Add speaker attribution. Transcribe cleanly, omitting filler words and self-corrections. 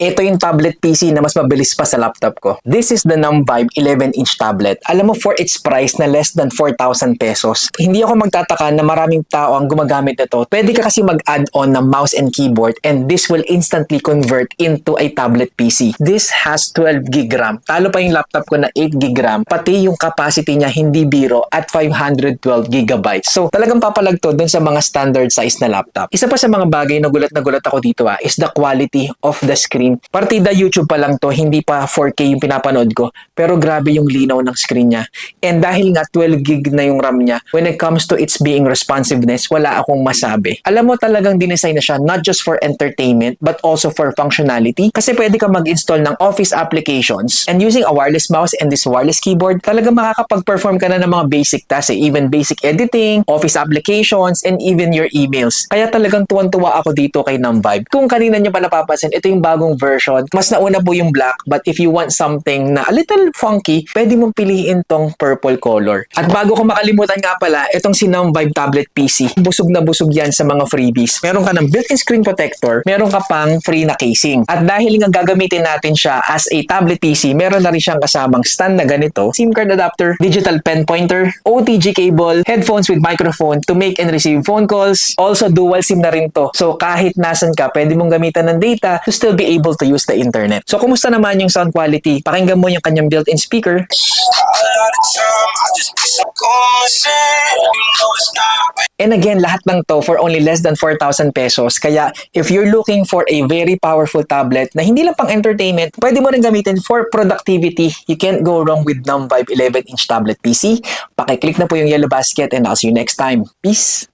Speaker 1: Ito yung tablet PC na mas mabilis pa sa laptop ko. This is the Numvibe 11-inch tablet. Alam mo, for its price na less than 4,000 pesos, hindi ako magtataka na maraming tao ang gumagamit nito. Pwede ka kasi mag-add on ng mouse and keyboard and this will instantly convert into a tablet PC. This has 12 gig RAM. Talo pa yung laptop ko na 8 gig RAM. Pati yung capacity niya hindi biro at 512 gigabytes. So, talagang papalagto dun sa mga standard size na laptop. Isa pa sa mga bagay na gulat ako dito is the quality of the screen. Partida YouTube pa lang to, hindi pa 4K yung pinapanood ko, pero grabe yung linaw ng screen niya. And dahil nga 12 gig na yung RAM niya, when it comes to its being responsiveness, wala akong masabi. Alam mo, talagang dinesign na siya not just for entertainment but also for functionality, kasi pwede ka mag-install ng office applications and using a wireless mouse and this wireless keyboard, talagang makakapag-perform ka na ng mga basic tasks, even basic editing, office applications, and even your emails. Kaya talagang tuwan-tuwa ako dito kay Numvibe. Kung kanina nyo pa napapansin, ito yung bagong version. Mas nauna po yung black, but if you want something na a little funky, pwede mong piliin tong purple color. At bago ko makalimutan nga pala, itong si Numvibe Tablet PC. Busog na busog yan sa mga freebies. Meron ka ng built-in screen protector, meron ka pang free na casing. At dahil nga gagamitin natin siya as a tablet PC, meron na rin siyang kasamang stand na ganito, SIM card adapter, digital pen pointer, OTG cable, headphones with microphone to make and receive phone calls. Also, dual SIM na rin to. So, kahit nasan ka, pwede mong gamitan ng data to still be able to use the internet. So, kumusta naman yung sound quality? Pakinggan mo yung kanyang built-in speaker. And again, lahat ng to for only less than 4,000 pesos. Kaya, if you're looking for a very powerful tablet na hindi lang pang entertainment, pwede mo rin gamitin for productivity. You can't go wrong with Numvibe 11-inch tablet PC. Pakiclick na po yung yellow basket and I'll see you next time. Peace!